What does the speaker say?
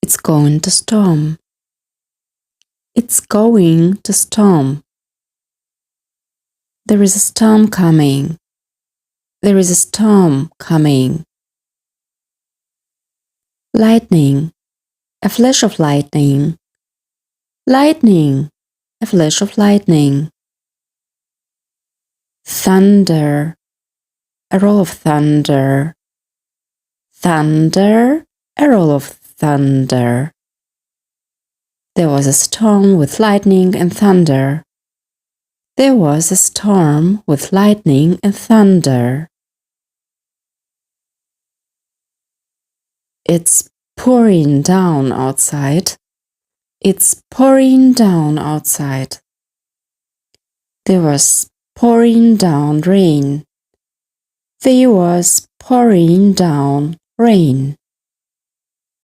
It's going to storm. It's going to storm. There is a storm coming. There is a storm coming. Lightning, a flash of lightning. Lightning, a flash of lightning. Thunder, a roll of thunder. Thunder, a roll of thunder. There was a storm with lightning and thunder. There was a storm with lightning and thunder. It's pouring down outside. It's pouring down outside. There was pouring down rain. There was pouring down rain.